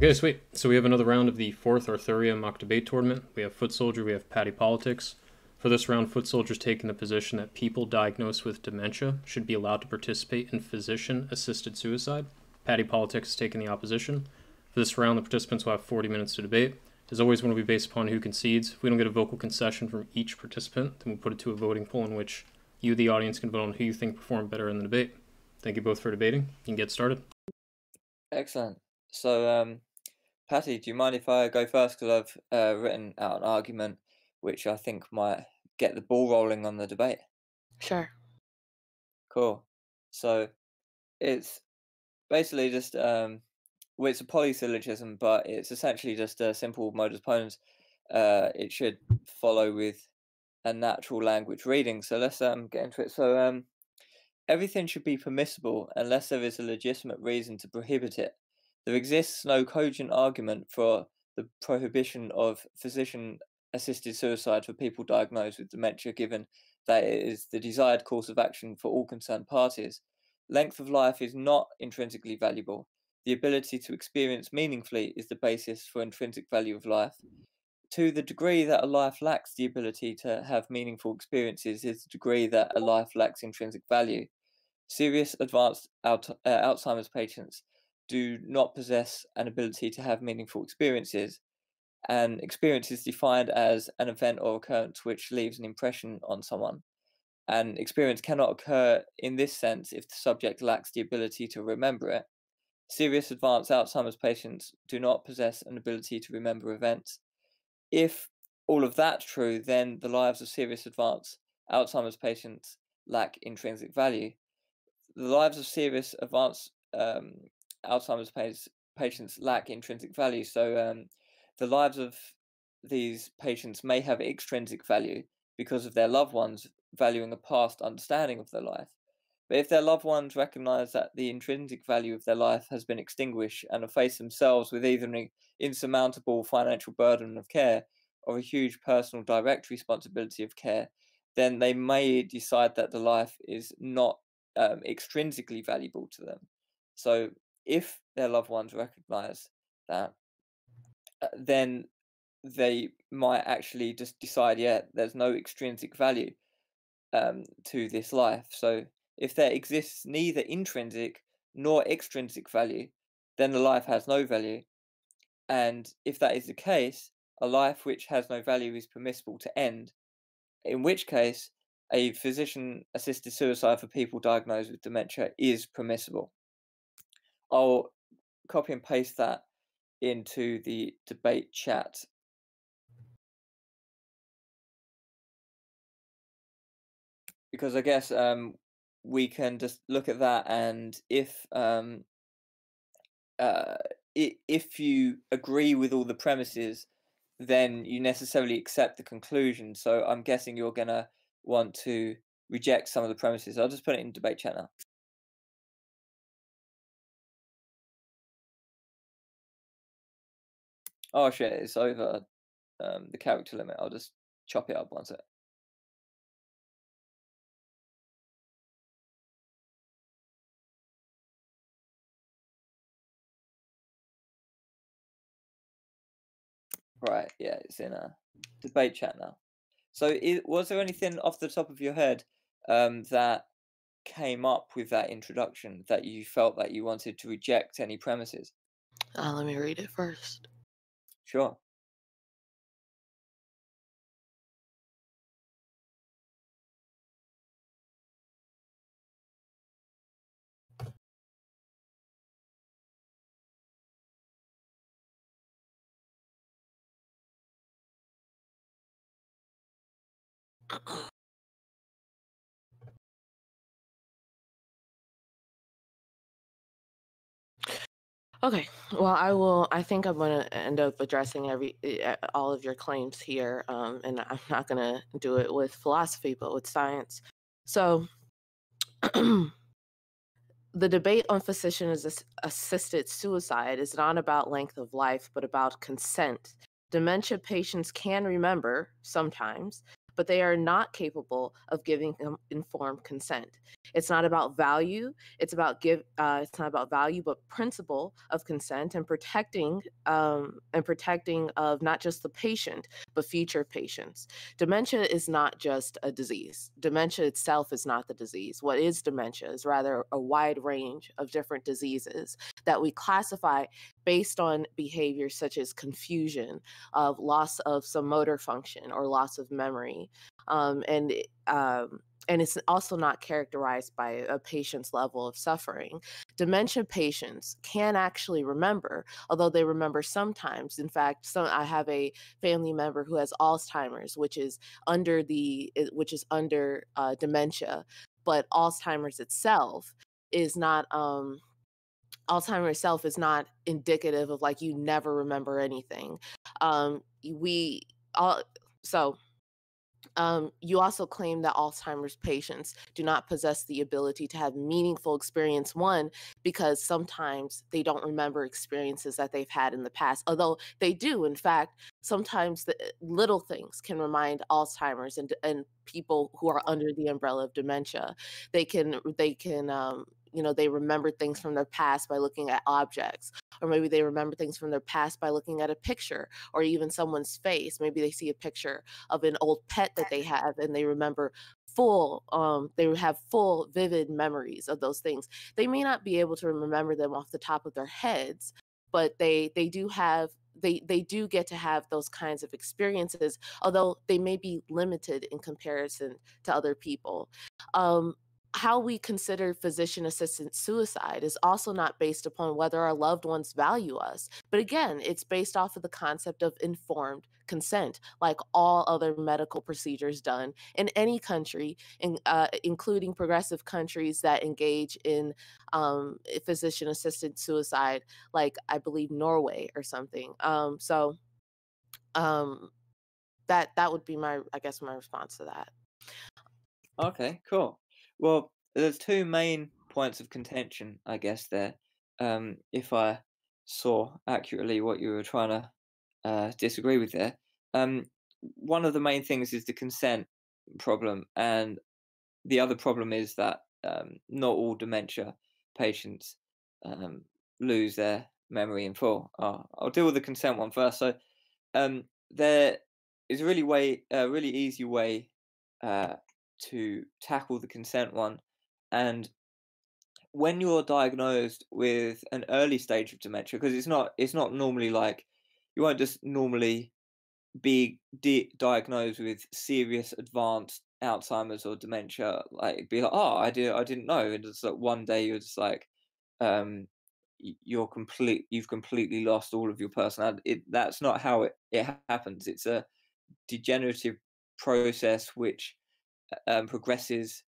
Okay, sweet. So we have another round of the fourth Arthuria mock debate tournament. We have Footsoldier, we have Patty Politics. For this round, Footsoldier's taking the position that people diagnosed with dementia should be allowed to participate in physician-assisted suicide. Patty Politics is taking the opposition. For this round, the participants will have 40 minutes to debate. As always, one will be based upon who concedes. If we don't get a vocal concession from each participant, then we'll put it to a voting poll in which you, the audience, can vote on who you think performed better in the debate. Thank you both for debating. You can get started. Excellent. So, Patty, do you mind if I go first? Because I've written out an argument which I think might get the ball rolling on the debate. Sure. Cool. So, it's basically just, well, it's a polysyllogism, but it's essentially just a simple modus ponens. It should follow with a natural language reading. So let's get into it. So, everything should be permissible unless there is a legitimate reason to prohibit it. There exists no cogent argument for the prohibition of physician-assisted suicide for people diagnosed with dementia, given that it is the desired course of action for all concerned parties. Length of life is not intrinsically valuable. The ability to experience meaningfully is the basis for intrinsic value of life. To the degree that a life lacks the ability to have meaningful experiences is the degree that a life lacks intrinsic value. Serious advanced Alzheimer's patients do not possess an ability to have meaningful experiences. An experience is defined as an event or occurrence which leaves an impression on someone. An experience cannot occur in this sense if the subject lacks the ability to remember it. Serious advanced Alzheimer's patients do not possess an ability to remember events. If all of that's true, then the lives of serious advanced Alzheimer's patients lack intrinsic value. The lives of serious advanced Alzheimer's patients lack intrinsic value. So the lives of these patients may have extrinsic value because of their loved ones valuing a past understanding of their life. But if their loved ones recognize that the intrinsic value of their life has been extinguished and have faced themselves with either an insurmountable financial burden of care or a huge personal direct responsibility of care, then they may decide that the life is not extrinsically valuable to them. So if their loved ones recognize that, then they might actually just decide, yeah, there's no extrinsic value to this life. So if there exists neither intrinsic nor extrinsic value, then the life has no value. And if that is the case, a life which has no value is permissible to end, in which case a physician-assisted suicide for people diagnosed with dementia is permissible. I'll copy and paste that into the debate chat. Because I guess we can just look at that, and if you agree with all the premises, then you necessarily accept the conclusion. So I'm guessing you're gonna want to reject some of the premises. I'll just put it in debate chat now. Oh shit, it's over the character limit. I'll just chop it up one sec. Right, yeah, it's in a debate chat now. So was there anything off the top of your head that came up with that introduction that you felt that you wanted to reject any premises? Let me read it first. Sure. Okay, well, I think I'm gonna end up addressing all of your claims here, and I'm not gonna do it with philosophy, but with science. So, the debate on physician-assisted suicide is not about length of life, but about consent. Dementia patients can remember, sometimes, but they are not capable of giving informed consent. It's not about value. It's not about value, but principle of consent and protecting of not just the patient but future patients. Dementia is not just a disease. Dementia itself is not the disease. What is dementia is rather a wide range of different diseases that we classify based on behaviors such as confusion, of loss of some motor function or loss of memory, um, and um, and it's also not characterized by a patient's level of suffering. Dementia patients can actually remember, although they remember sometimes. In fact, I have a family member who has Alzheimer's, which is under dementia, but is not. Alzheimer's itself is not indicative of like you never remember anything. We all so You also claim that Alzheimer's patients do not possess the ability to have meaningful experience, one, because sometimes they don't remember experiences that they've had in the past, although they do. In fact, sometimes the little things can remind Alzheimer's and people who are under the umbrella of dementia. They remember things from their past by looking at objects, or maybe they remember things from their past by looking at a picture or even someone's face. Maybe they see a picture of an old pet that they have and they have full vivid memories of those things. They may not be able to remember them off the top of their heads, but they do get to have those kinds of experiences, although they may be limited in comparison to other people. um, how we consider physician assisted suicide is also not based upon whether our loved ones value us. But again, it's based off of the concept of informed consent, like all other medical procedures done in any country, including progressive countries that engage in physician assisted suicide, like I believe Norway or something. Um, that would be I guess, my response to that. Okay, cool. Well, there's two main points of contention, I guess, there. If I saw accurately what you were trying to disagree with there. Um, One of the main things is the consent problem, and the other problem is that not all dementia patients um, lose their memory in full. I'll deal with the consent one first. So there is a really easy way uh, to tackle the consent one, and when you're diagnosed with an early stage of dementia, because it's not normally like you won't just normally be diagnosed with serious advanced Alzheimer's or dementia, like be like, oh, I didn't know, and it's like one day you're just like, um, you've completely lost all of your personality. That's not how it happens. It's a degenerative process which progresses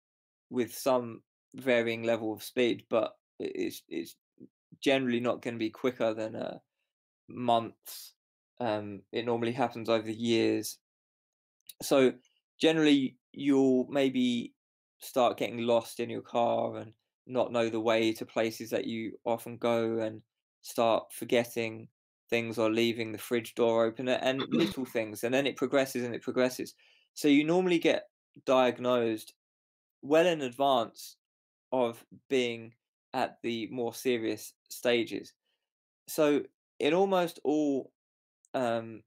with some varying level of speed, but it's generally not going to be quicker than months. It normally happens over years. So generally, you'll maybe start getting lost in your car and not know the way to places that you often go, and start forgetting things or leaving the fridge door open, and little things. And then it progresses and it progresses. So you normally get diagnosed well in advance of being at the more serious stages. So in almost all um,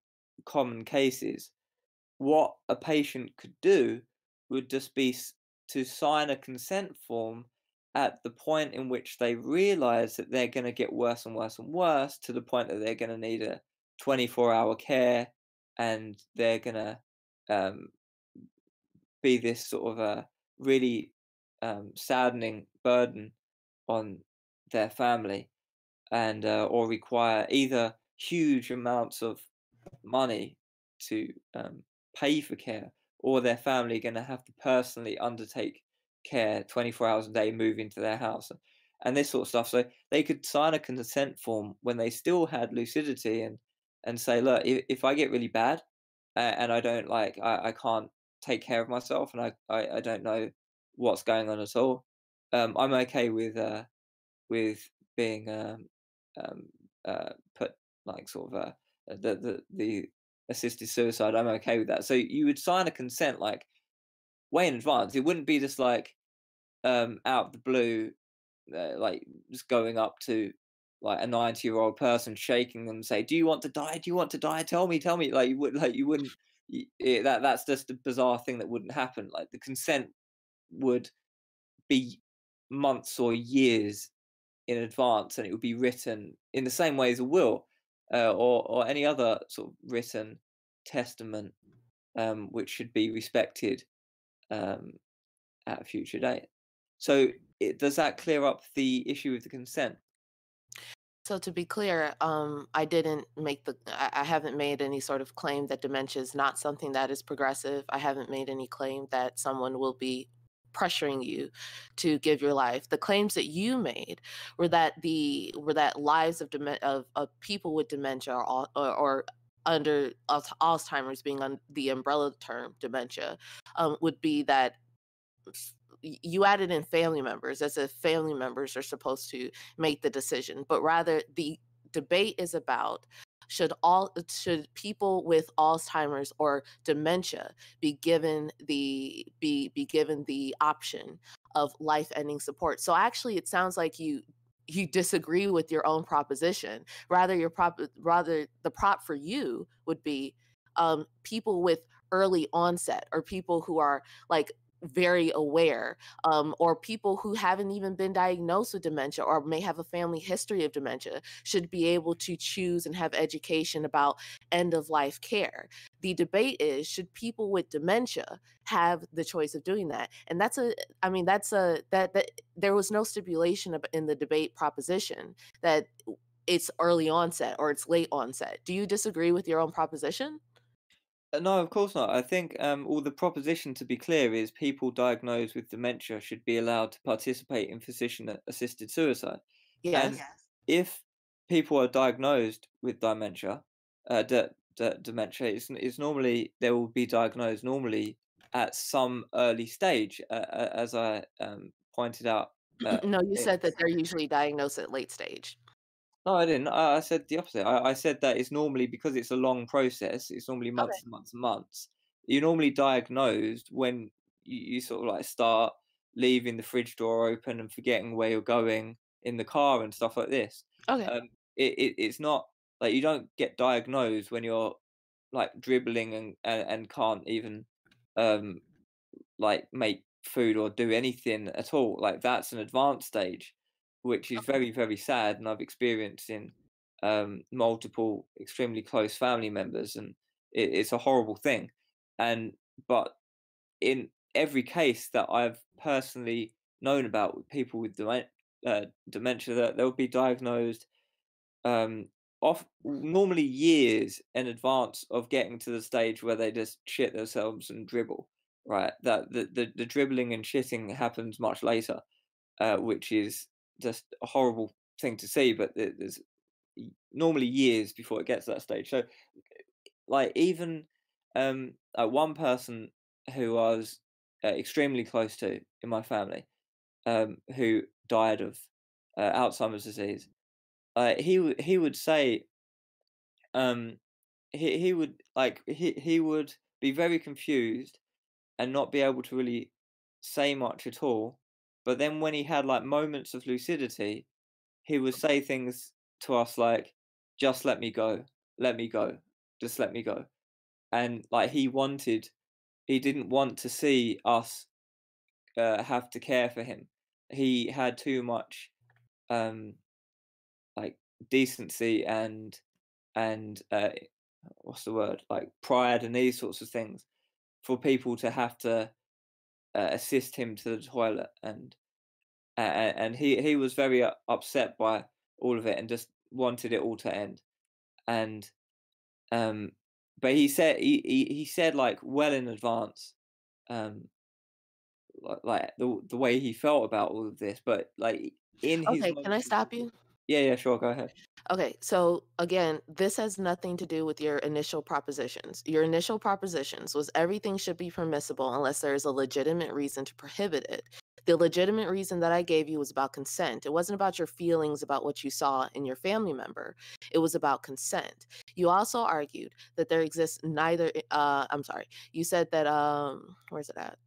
common cases, what a patient could do would just be to sign a consent form at the point in which they realize that they're going to get worse and worse and worse, to the point that they're going to need a 24-hour care, and they're going to um, be this sort of a really saddening burden on their family, and or require either huge amounts of money to pay for care, or their family going to have to personally undertake care 24 hours a day, move into their house, and this sort of stuff. So they could sign a consent form when they still had lucidity, and say, look, if I get really bad, and I don't like, I can't take care of myself, and I don't know what's going on at all, I'm okay with being um, put, like, sort of the assisted suicide, I'm okay with that. So you would sign a consent like way in advance. It wouldn't be just like out of the blue, like just going up to like a 90-year-old person, shaking them, say, "Do you want to die? Do you want to die? Tell me, tell me." Like you wouldn't. That's just a bizarre thing that wouldn't happen. Like the consent would be months or years in advance, and it would be written in the same way as a will, or any other sort of written testament, which should be respected um, at a future date. So, does that clear up the issue with the consent? So to be clear, I haven't made any sort of claim that dementia is not something that is progressive. I haven't made any claim that someone will be pressuring you to give your life. The claims that you made were that lives of people with dementia or under Alzheimer's being on the umbrella term dementia, would be that you added in family members as if family members are supposed to make the decision, but rather the debate is about should people with Alzheimer's or dementia be given be given the option of life-ending support. So actually it sounds like you disagree with your own proposition. Rather the prop for you would be people with early onset or people who are like very aware, or people who haven't even been diagnosed with dementia or may have a family history of dementia should be able to choose and have education about end of life care. The debate is should people with dementia have the choice of doing that? And that there was no stipulation in the debate proposition that it's early onset or it's late onset. Do you disagree with your own proposition? No, of course not. I think all the proposition, to be clear, is people diagnosed with dementia should be allowed to participate in physician-assisted suicide. And Yes. if people are diagnosed with dementia, dementia, it's normally they will be diagnosed normally at some early stage, as I pointed out. No, you In, said that they're usually diagnosed at late stage. no, I didn't. I said the opposite. I said that it's normally because it's a long process. It's normally Okay. months and months and months. You're normally diagnosed when you sort of like start leaving the fridge door open and forgetting where you're going in the car and stuff like this. Okay. It's not like you don't get diagnosed when you're like dribbling and can't even um like make food or do anything at all. Like that's an advanced stage, which is Okay. very, very sad, and I've experienced in multiple extremely close family members, and it's a horrible thing. And but in every case that I've personally known about with people with dementia, that they'll be diagnosed um, off normally years in advance of getting to the stage where they just shit themselves and dribble. Right, that the dribbling and shitting happens much later, which is just a horrible thing to see. But there's normally years before it gets to that stage. So, like even one person who I was extremely close to in my family, who died of Alzheimer's disease, he would say um, he would he would be very confused and not be able to really say much at all. But then when he had like moments of lucidity, he would say things to us like, "Just let me go, just let me go." And like he didn't want to see us have to care for him. He had too much um, like decency and what's the word, like pride and these sorts of things for people to have to assist him to the toilet, and he was very upset by all of it and just wanted it all to end. And um, but he said like well in advance, um, like the way he felt about all of this, but like in his Okay, can I most stop you? yeah, sure, go ahead. Okay, so again, this has nothing to do with your initial propositions. Your initial propositions was everything should be permissible unless there is a legitimate reason to prohibit it. The legitimate reason that I gave you was about consent. It wasn't about your feelings about what you saw in your family member. It was about consent. You also argued that there exists neither. I'm sorry. You said that where's it at?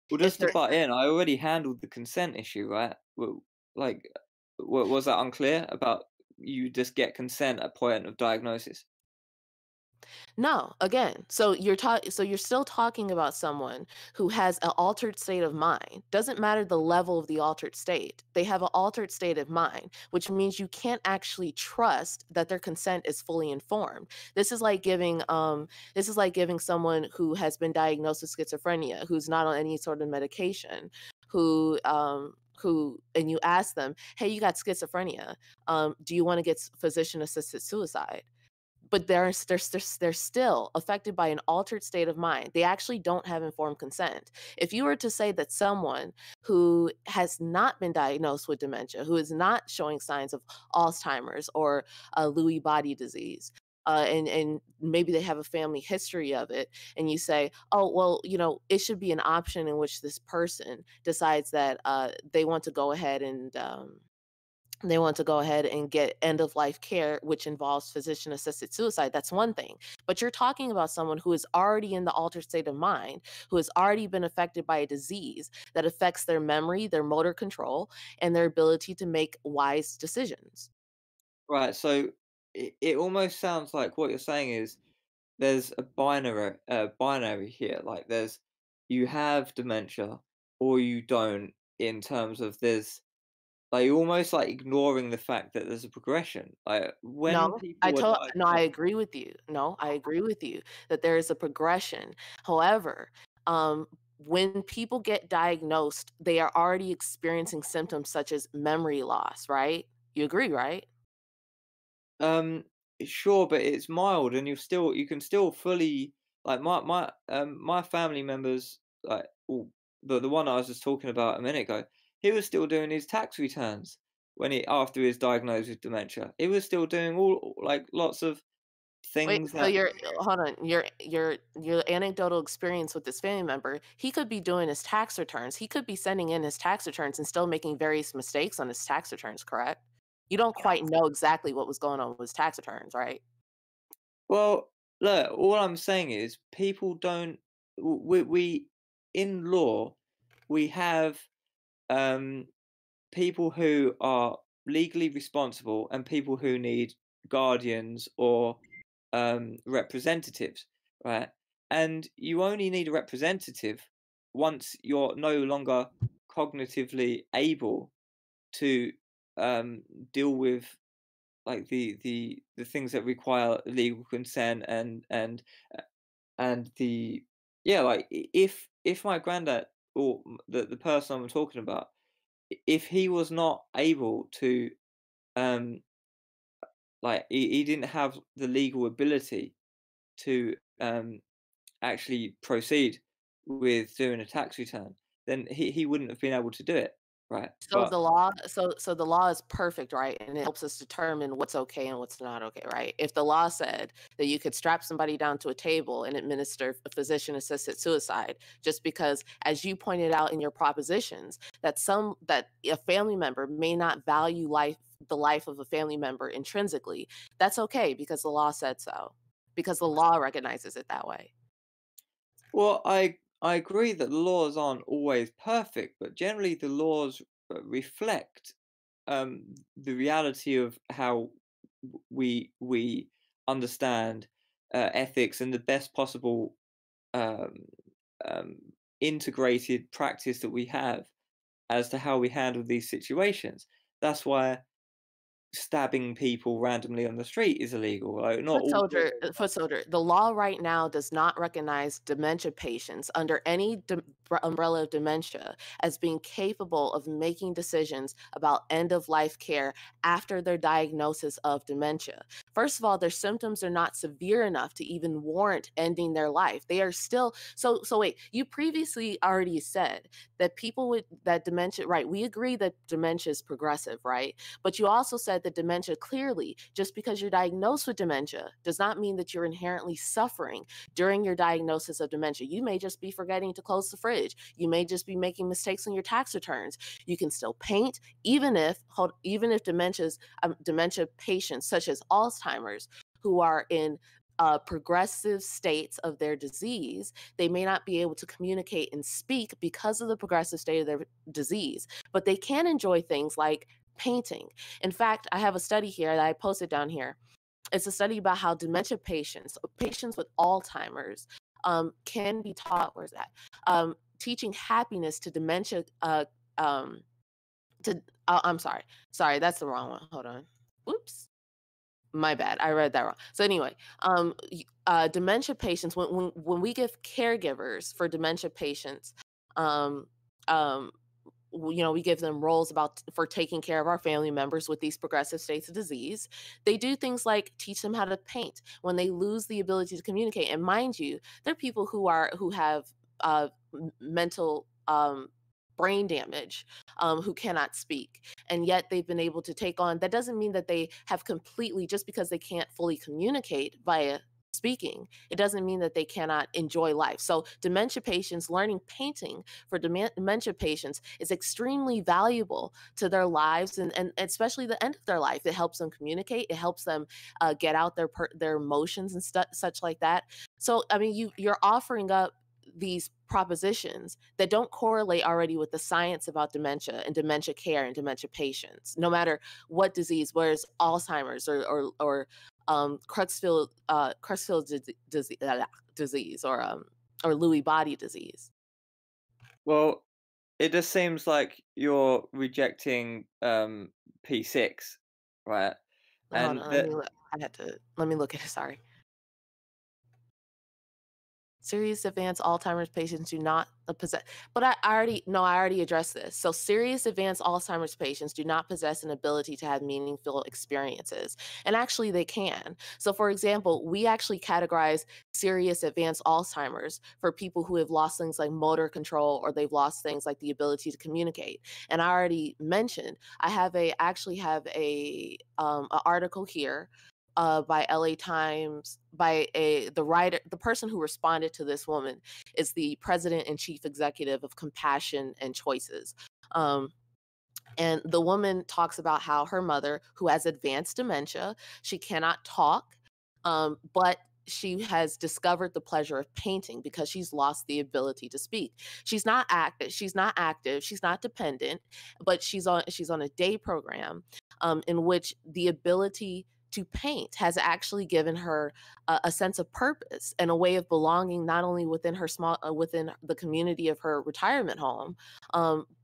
Well, If just to there, butt in, I already handled the consent issue, right? Well, like, was that unclear about you just get consent at point of diagnosis? No, again, so you're still talking about someone who has an altered state of mind. Doesn't matter the level of the altered state. They have an altered state of mind, which means you can't actually trust that their consent is fully informed. This is like giving someone who has been diagnosed with schizophrenia, who's not on any sort of medication, who and you ask them, "Hey, you got schizophrenia. Do you want to get physician assisted suicide?" But they're still affected by an altered state of mind. They actually don't have informed consent. If you were to say that someone who has not been diagnosed with dementia, who is not showing signs of Alzheimer's or Lewy body disease, and maybe they have a family history of it, and you say, oh, well, it should be an option in which this person decides that they want to go ahead and get end of life care, which involves physician assisted suicide. That's one thing. But you're talking about someone who is already in the altered state of mind, who has already been affected by a disease that affects their memory, their motor control, and their ability to make wise decisions. Right. So it almost sounds like what you're saying is there's a binary here. Like you have dementia or you don't. In terms of there's like almost like ignoring the fact that there's a progression. Like when No, people are I diagnosed. agree with you. No, I agree with you that there is a progression. However, when people get diagnosed, they are already experiencing symptoms such as memory loss, right? You agree, right? Um, sure, but it's mild, and you can still fully like my family members like the one I was just talking about a minute ago. He was still doing his tax returns when he after he was diagnosed with dementia. He was still doing all like lots of Wait, things so that. your hold on, your anecdotal experience with this family member, he could be doing his tax returns. He could be sending in his tax returns and still making various mistakes on his tax returns, correct? You don't quite know exactly what was going on with his tax returns, right? Well, look, all I'm saying is people don't. We in law we have um people who are legally responsible and people who need guardians or representatives, right? And you only need a representative once you're no longer cognitively able to um, deal with like the things that require legal consent and the yeah like if my granddad or the person I'm talking about if he was not able to um like he didn't have the legal ability to actually proceed with doing a tax return, then he wouldn't have been able to do it, right? So But the law is perfect, right? And it helps us determine what's okay and what's not okay, right? If the law said that you could strap somebody down to a table and administer a physician assisted suicide, just because, as you pointed out in your propositions, that a family member may not value the life of a family member intrinsically, that's okay because the law said so. Because the law recognizes it that way. well, I agree that the laws aren't always perfect, but generally the laws reflect the reality of how we understand ethics and the best possible um, um, integrated practice that we have as to how we handle these situations. That's why stabbing people randomly on the street is illegal. Like not all. Foot soldier, the law right now does not recognize dementia patients under any umbrella of dementia as being capable of making decisions about end of life care after their diagnosis of dementia. First of all, their symptoms are not severe enough to even warrant ending their life. They are still so wait, you previously already said that people with that dementia, right? We agree that dementia is progressive, right? But you also said that dementia clearly, just because you're diagnosed with dementia, does not mean that you're inherently suffering during your diagnosis of dementia. You may just be forgetting to close the fridge. You may just be making mistakes on your tax returns. You can still paint, even if dementia patients such as Alzheimer's, who are in progressive states of their disease. They may not be able to communicate and speak because of the progressive state of their disease, but they can enjoy things like painting. In fact, I have a study here that I posted down here. It's a study about how dementia patients, patients with Alzheimer's, can be taught. Where's that? Teaching happiness to dementia. I'm sorry, that's the wrong one. Hold on. Oops. My bad. I read that wrong. So anyway, dementia patients, when we give caregivers for dementia patients, um, um, we give them roles for taking care of our family members with these progressive states of disease. They do things like teach them how to paint when they lose the ability to communicate. And mind you, there are people who have mental brain damage, who cannot speak, and yet they've been able to take on. That doesn't mean that they have completely, just because they can't fully communicate via speaking, it doesn't mean that they cannot enjoy life. So dementia patients learning painting for dementia patients is extremely valuable to their lives, and especially the end of their life. It helps them communicate. It helps them get out their emotions and such like that. So I mean, you're offering up these propositions that don't correlate already with the science about dementia and dementia care and dementia patients, no matter what disease, whether it's Alzheimer's or Creutzfeldt disease or Lewy body disease. Well, it just seems like you're rejecting P6, right? Hold And on, that let me look at it. Sorry. Serious advanced Alzheimer's patients do not possess, but I already addressed this. So serious advanced Alzheimer's patients do not possess an ability to have meaningful experiences. And actually they can. So for example, we actually categorize serious advanced Alzheimer's for people who have lost things like motor control, or they've lost things like the ability to communicate. And I already mentioned, actually have a article here by LA Times, by the writer. The person who responded to this woman is the president and chief executive of Compassion and Choices. And the woman talks about how her mother, who has advanced dementia, she cannot talk, but she has discovered the pleasure of painting because she's lost the ability to speak. She's not active. She's not dependent, but she's on a day program in which the ability to paint has actually given her a sense of purpose and a way of belonging, not only within her within the community of her retirement home,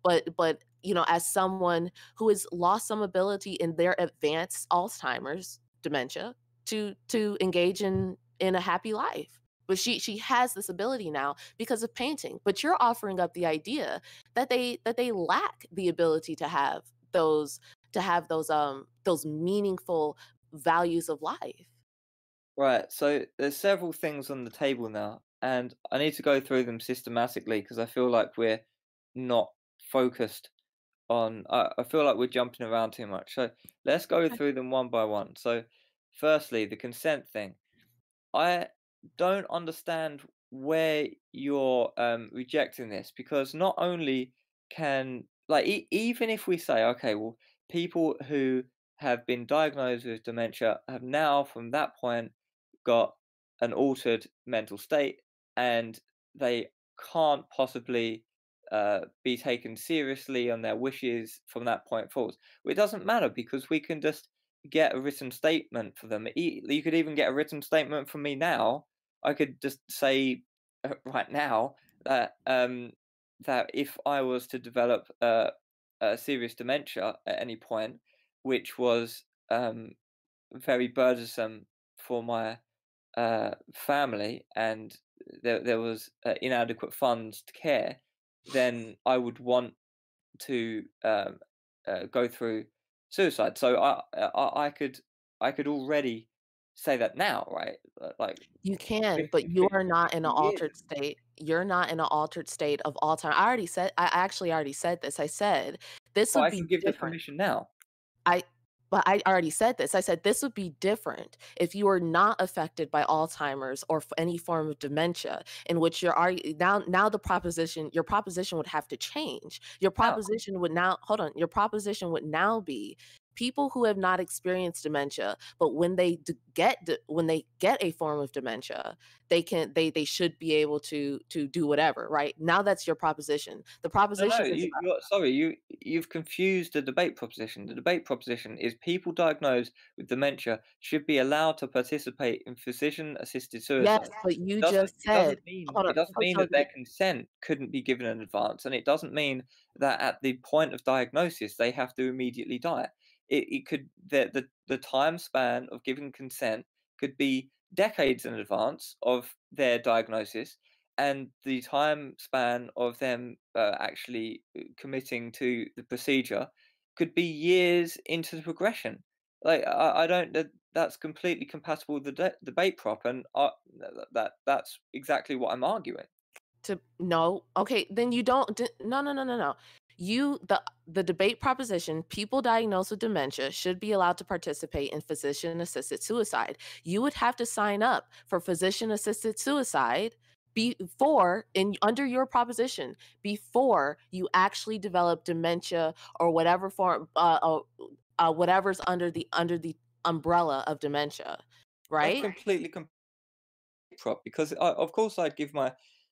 but as someone who has lost some ability in their advanced Alzheimer's dementia to engage in a happy life. But she has this ability now because of painting. But you're offering up the idea that they lack the ability to have those meaningful values of life. Right, so there's several things on the table now, and I need to go through them systematically because I feel like we're not focused on. I feel like we're jumping around too much. So let's go through them one by one. So, firstly, the consent thing. I don't understand where you're rejecting this, because not only can, like, even if we say, okay, well, people who have been diagnosed with dementia have now from that point got an altered mental state, and they can't possibly be taken seriously on their wishes from that point forward. Well, it doesn't matter because we can just get a written statement for them. You could even get a written statement from me now. I could just say right now that that if I was to develop a serious dementia at any point, which was very burdensome for my family, and there was inadequate funds to care, then I would want to go through suicide. So I could already say that now, right? Like You can, 50, but you are not in 50 an years. altered state. You're not in an altered state of Alzheimer's. I actually already said this. I said this But would I be can give the different. permission now. I but I already said this. I said this would be different if you are not affected by Alzheimer's or any form of dementia, in which now your proposition would have to change. Your How? proposition would now Hold on. Your proposition would now be people who have not experienced dementia, but when they get a form of dementia, they should be able to do whatever, right? Now that's your proposition. The No, no, proposition is you're sorry, you've confused the debate proposition. The debate proposition is people diagnosed with dementia should be allowed to participate in physician-assisted yes, suicide. but It you doesn't just it doesn't said, mean hold it on, doesn't foot mean that soldier. their consent couldn't be given in advance, and it doesn't mean that at the point of diagnosis they have to immediately die. It could the time span of giving consent could be decades in advance of their diagnosis, and the time span of them actually committing to the procedure could be years into the progression. Like I don't that's completely compatible with the debate prop, and that's exactly what I'm arguing. To no, okay, then you don't no, no, no, no, no. You the debate proposition, people diagnosed with dementia should be allowed to participate in physician-assisted suicide. You would have to sign up for physician-assisted suicide before in under your proposition, before you actually develop dementia or whatever form whatever's under the umbrella of dementia, That's right? completely prop because of course I'd give my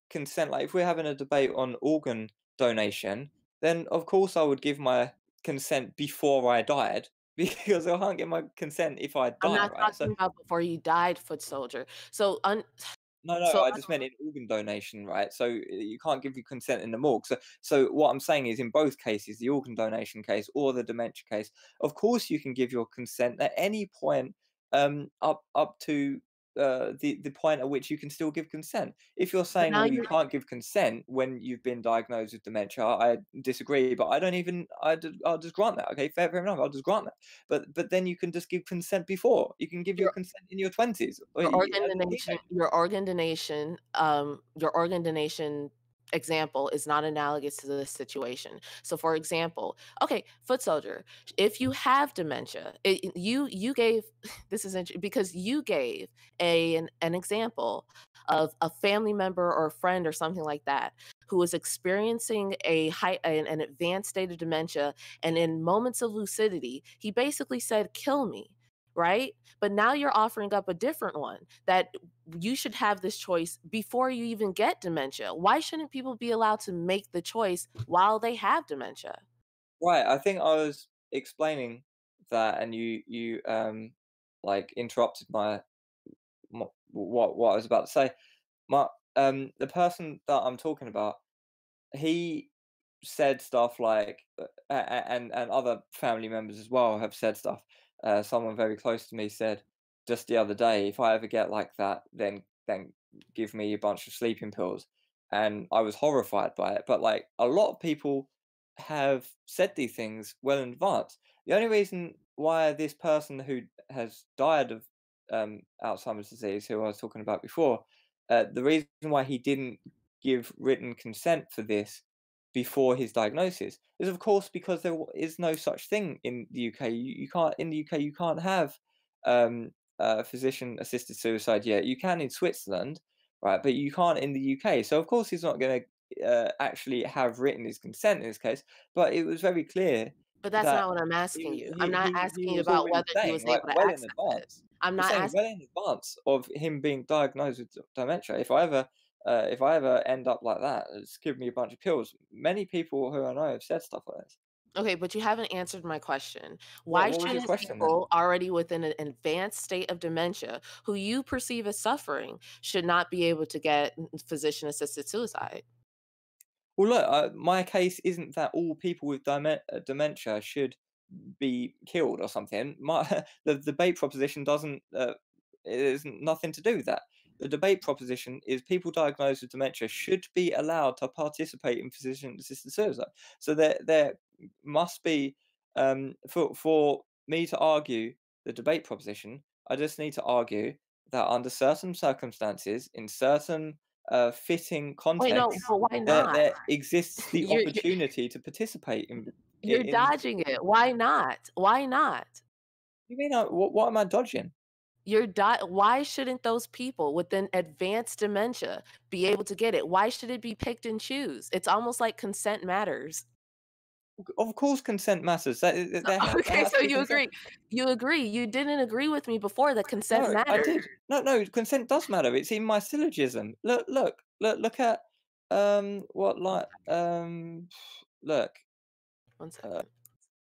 consent. Like if we're having a debate on organ donation, then of course I would give my consent before I died because I can't get my consent if I I'm die, not right? So talking about before you died, foot soldier. So no, no, so I just meant in organ donation, right? So you can't give your consent in the morgue. So what I'm saying is, in both cases, the organ donation case or the dementia case, of course you can give your consent at any point, up to the point at which you can still give consent. If you're but saying, now well, you you're can't give consent when you've been diagnosed with dementia, I disagree. But I don't even, I'll just grant that. Okay, fair enough. I'll just grant that. But then you can just give consent before. You can give your your consent in your 20s or your organ as a donation teenager. your organ donation example is not analogous to this situation. So for example, okay, foot soldier, if you have dementia, you gave this is interesting because you gave an example of a family member or a friend or something like that who was experiencing an advanced state of dementia, and in moments of lucidity, he basically said, "Kill me." Right? But now you're offering up a different one that you should have this choice before you even get dementia. Why shouldn't people be allowed to make the choice while they have dementia? Right, I think I was explaining that, and you like interrupted what I was about to say. My the person that I'm talking about, he said stuff like, and other family members as well have said stuff. Someone very close to me said just the other day, if I ever get like that, then give me a bunch of sleeping pills, and I was horrified by it. But like a lot of people have said these things well in advance. The only reason why this person who has died of Alzheimer's disease, who I was talking about before, the reason why he didn't give written consent for this before his diagnosis is of course because there is no such thing in the UK. You can't in the UK you can't have physician assisted suicide yet. You can in Switzerland, right? But you can't in the UK. So of course he's not going to actually have written his consent in this case. But it was very clear But that's that not what I'm asking you. I'm not he asking you was about already whether he saying was like able to well in access it. advance. I'm He's not saying well asking. in advance of him being diagnosed with dementia. If I ever end up like that, just give me a bunch of pills. Many people who I know have said stuff like this. Okay, but you haven't answered my question. What Why was your shouldn't question then? people already within an advanced state of dementia who you perceive as suffering should not be able to get physician assisted suicide? Well, look, my case isn't that all people with dementia should be killed or something. The debate proposition doesn't. It is nothing to do with that. The debate proposition is people diagnosed with dementia should be allowed to participate in physician-assisted suicide. So there must be for me to argue the debate proposition. I just need to argue that under certain circumstances, in certain fitting Wait, no, contexts, but why there not? there exists the You're opportunity to participate you're in. dodging it. Why not? Why not? You mean what am I dodging? Why shouldn't those people within advanced dementia be able to get it? Why should it be picked and choose? It's almost like consent matters. Of course, consent matters. That Okay, has so to be you consent. agree. You agree. You didn't agree with me before that consent No, I mattered. did. No, no, consent does matter. It's in my syllogism. Look at what One like second. look, One uh, second.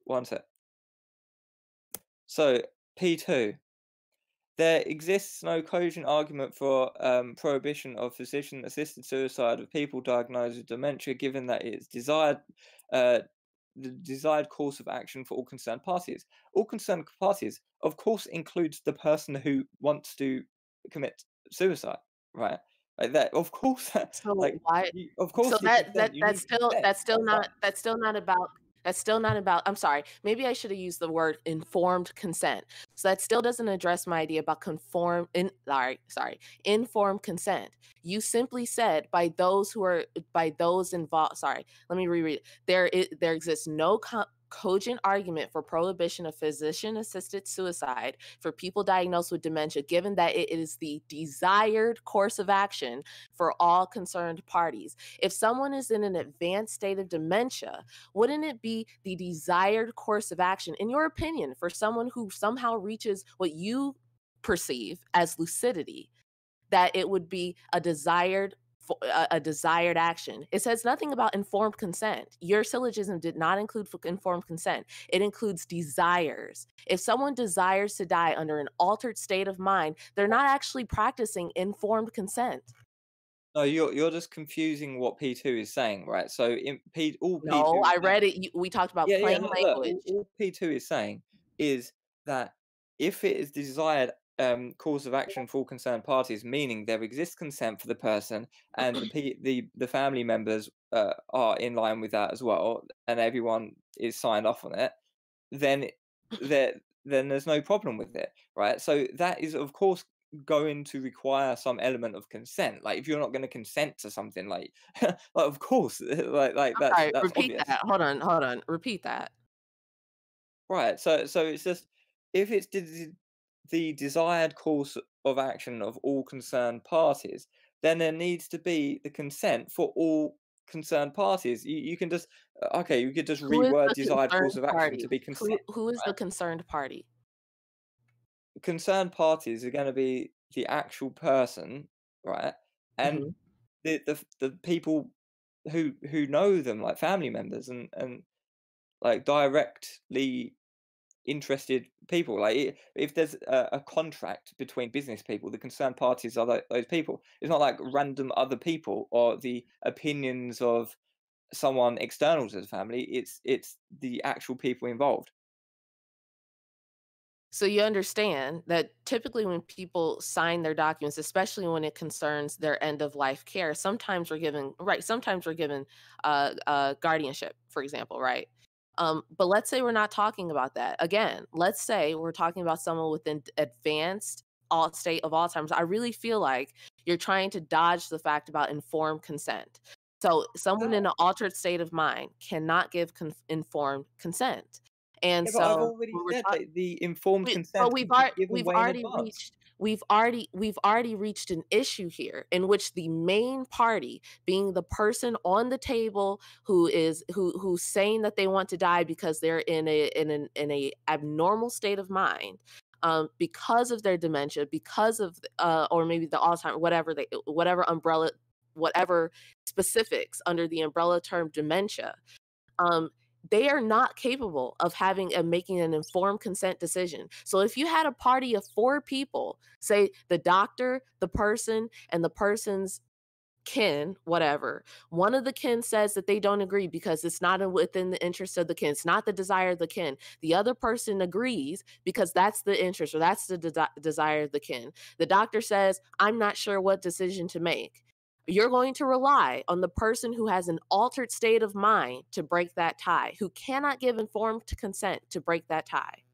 one sec. So P2. There exists no cogent argument for prohibition of physician-assisted suicide of people diagnosed with dementia, given that it's uh, the desired course of action for all concerned parties. All concerned parties, of course, includes the person who wants to commit suicide, right? Like that, of course. So Like, why of so course, you consent. You need consent. That's fine. that's still not about I'm sorry, maybe I should have used the word informed consent. So that still doesn't address my idea about informed consent. You simply said by those involved, sorry, let me reread it. There exists no cogent argument for prohibition of physician assisted suicide for people diagnosed with dementia, given that it is the desired course of action for all concerned parties. If someone is in an advanced state of dementia, wouldn't it be the desired course of action, in your opinion, for someone who somehow reaches what you perceive as lucidity, that it would be a desired action? It says nothing about informed consent. Your syllogism did not include informed consent. It includes desires. If someone desires to die under an altered state of mind, they're not actually practicing informed consent. No, you're just confusing what P2 is saying, right? So all P2 No, is I saying. read it. We talked about Yeah, yeah. plain Look, language. all P2 is saying is that if it is the desired course of action for all concerned parties, meaning there exists consent for the person and the family members are in line with that as well, and everyone is signed off on it, then there then there's no problem with it, right? So that is of course going to require some element of consent. Like if you're not going to consent to something, like like of course, like I'm sorry, that's repeat obvious. that. Hold on. Repeat that. Right. So it's just if it's the desired course of action of all concerned parties, then there needs to be the consent for all concerned parties. You can just okay, you could just Who is reword the desired course concerned of action to party? be consent, Who is the right? concerned party? Concerned parties are going to be the actual person, right? And Mhm. the people who know them, like family members and like directly interested people. Like if there's a contract between business people, the concerned parties are those people. It's not like random other people or the opinions of someone external to the family. It's the actual people involved. So you understand that typically when people sign their documents, especially when it concerns their end of life care, sometimes we're given guardianship, for example, right? But let's say we're not talking about that. Again, let's say we're talking about someone with an advanced all state of Alzheimer's. I really feel like you're trying to dodge the fact about informed consent. So someone in How? an altered state of mind cannot give informed consent. And Yeah, but I've so already when we're said talking, that the informed but consent can be given way in advance. we've already reached an issue here in which the main party, being the person on the table who's saying that they want to die because they're in a abnormal state of mind, because of their dementia, because of or maybe the Alzheimer's, whatever specifics under the umbrella term dementia, um, they are not capable of making an informed consent decision. So if you had a party of four people, say the doctor, the person, and the person's kin, whatever, one of the kin says that they don't agree because it's not within the interest of the kin, it's not the desire of the kin. The other person agrees because that's the interest or that's the desire of the kin. The doctor says, I'm not sure what decision to make. You're going to rely on the person who has an altered state of mind to break that tie, who cannot give informed consent to break that tie.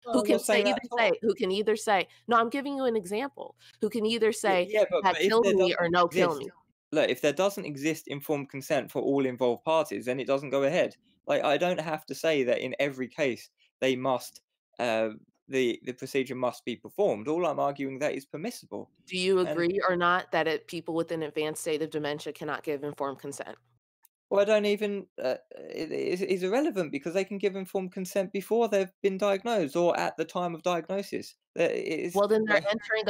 No, I'm not saying that at all. Who can either say, no, I'm giving you an example, who can either Yeah, say, yeah, yeah, but if kill there me doesn't or no, kill exist, me. look, if there doesn't exist informed consent for all involved parties, then it doesn't go ahead. Like I don't have to say that in every case they must uh, the procedure must be performed. All I'm arguing that is permissible. Do you And agree or not that people with an advanced state of dementia cannot give informed consent? Well, I don't even. It's irrelevant because they can give informed consent before they've been diagnosed or at the time of diagnosis. It is. Well, then they're entering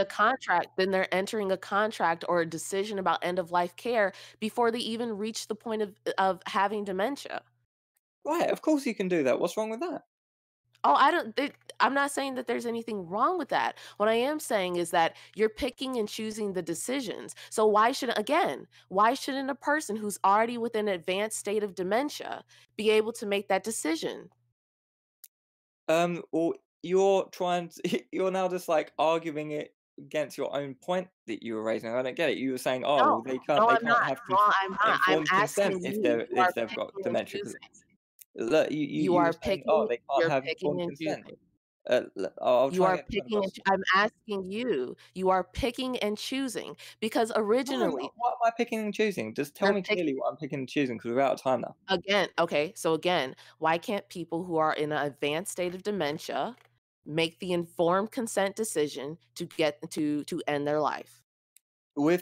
a contract or a decision about end of life care before they even reach the point of having dementia. Right, of course you can do that. What's wrong with that? Oh, I don't think I'm not saying that there's anything wrong with that. What I am saying is that you're picking and choosing the decisions. So why shouldn't a person who's already within an advanced state of dementia be able to make that decision? Or you're trying to, you're now just like arguing it against your own point that you were raising. I don't get it. You were saying, oh, No, well, they no, can't, I'm not. have No, I'm not. I'm informed consent asking you. You are if they've got picking and dementia. 'Cause choosing. look, You you were are saying, oh, picking. they can't You're have picking informed and consent. choosing. I'll You try are and get the point picking and across. I'm asking you. You are picking and choosing because No, I'm originally not. What am I picking and choosing? Just tell you're me picking. clearly what I'm picking and choosing because we're out of time now. Again, okay, so again, why can't people who are in an advanced state of dementia make the informed consent decision to get to end their life? Well,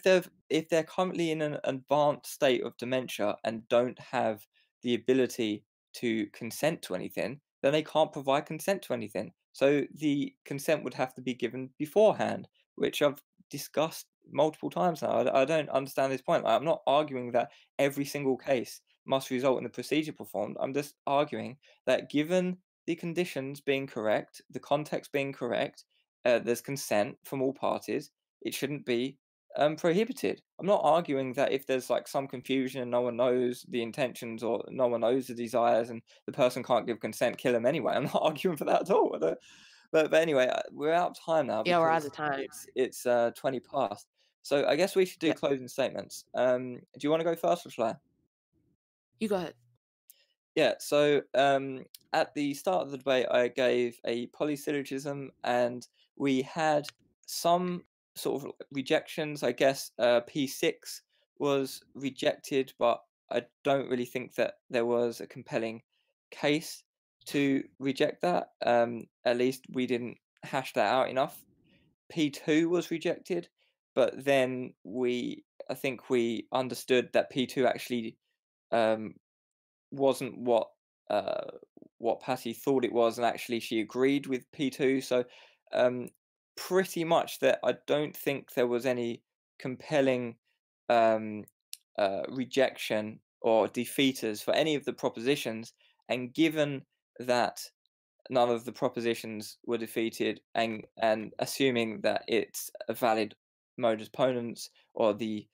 if they're currently in an advanced state of dementia and don't have the ability to consent to anything, then they can't provide consent to anything. So the consent would have to be given beforehand, which I've discussed multiple times now. I don't understand this point. Like, I'm not arguing that every single case must result in the procedure performed. I'm just arguing that given the conditions being correct, the context being correct, there's consent from all parties. It shouldn't be prohibited. I'm not arguing that if there's like some confusion and no one knows the intentions or no one knows the desires and the person can't give consent, kill them anyway. I'm not arguing for that at all. But anyway, we're out of time now Yeah, we're out because of time. it's 20 past. So I guess we should do Yep. closing statements. Do you want to go first or shall I? You go ahead. Yeah, so at the start of the debate, I gave a polysyllogism, and we had some sort of rejections. I guess P6 was rejected, but I don't really think that there was a compelling case to reject that. At least we didn't hash that out enough. P2 was rejected, but then I think we understood that P2 actually um, wasn't uh, what Patty thought it was, and actually she agreed with P2. So um, pretty much that I don't think there was any compelling um, rejection or defeaters for any of the propositions. And given that none of the propositions were defeated, and assuming that it's a valid modus ponens or the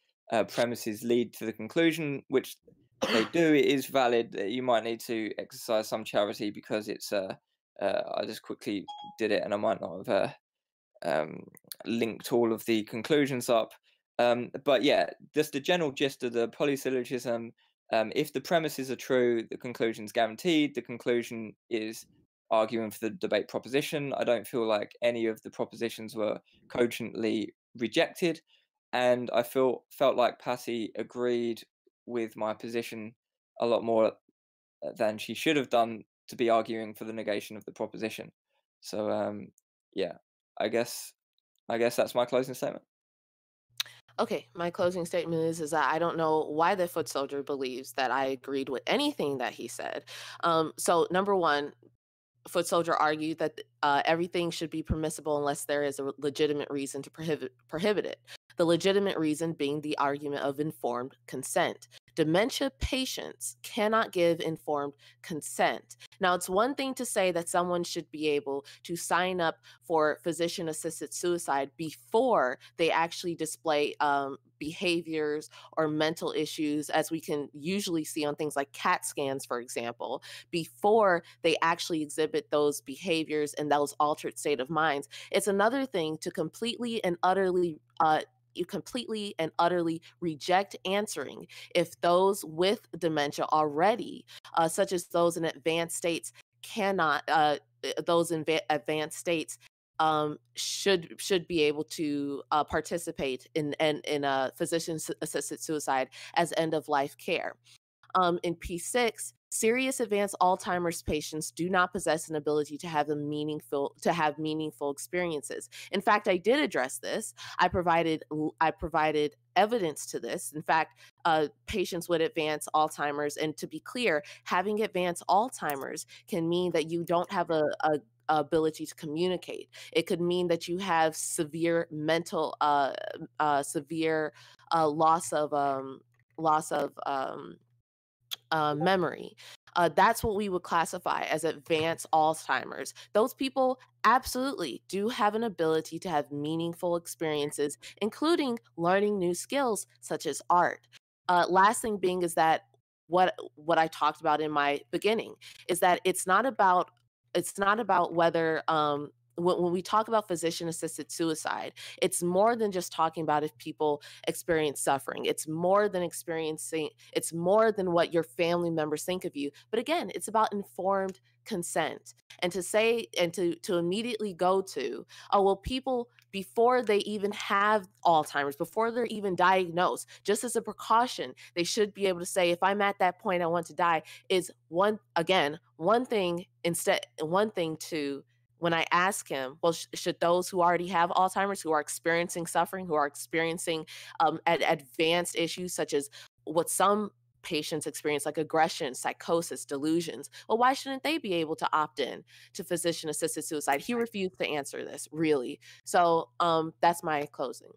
premises lead to the conclusion, which they do, it is valid. You might need to exercise some charity because it's I just quickly did it and I might not have um, linked all of the conclusions up. But yeah, just the general gist of the polysyllogism. If the premises are true, the conclusion's guaranteed. The conclusion is arguing for the debate proposition. I don't feel like any of the propositions were cogently rejected, and I felt like Patty agreed with my position a lot more than she should have done to be arguing for the negation of the proposition. So yeah, I guess that's my closing statement. Okay, my closing statement is that I don't know why the foot soldier believes that I agreed with anything that he said. So number one, Foot Soldier argued that everything should be permissible unless there is a legitimate reason to prohibit it. The legitimate reason being the argument of informed consent. Dementia patients cannot give informed consent. Now, it's one thing to say that someone should be able to sign up for physician assisted suicide before they actually display behaviors or mental issues, as we can usually see on things like CAT scans, for example, before they actually exhibit those behaviors and those altered state of minds. It's another thing to completely and utterly reject answering if those with dementia already, such as those in advanced states, cannot. Those in advanced states should be able to participate in a physician assisted suicide as end of life care. In P6, Serious advanced Alzheimer's patients do not possess an ability to have meaningful experiences. In fact, I did address this. I provided evidence to this. In fact, patients with advanced Alzheimer's, and to be clear, having advanced Alzheimer's can mean that you don't have a ability to communicate. It could mean that you have severe severe loss of memory. That's what we would classify as advanced Alzheimer's. Those people absolutely do have an ability to have meaningful experiences, including learning new skills such as art. Last thing being is that what I talked about in my beginning is that it's not about whether when we talk about physician assisted suicide, it's more than just talking about if people experience suffering. It's more than what your family members think of you. But again, it's about informed consent. And to say and to immediately go to, oh, well, people before they even have Alzheimer's, before they're even diagnosed, just as a precaution, they should be able to say, if I'm at that point, I want to die, is one thing to when I ask him, well, should those who already have Alzheimer's, who are experiencing suffering, who are experiencing advanced issues such as what some patients experience, like aggression, psychosis, delusions, well, why shouldn't they be able to opt in to physician-assisted suicide? He refused to answer this, really. So that's my closing.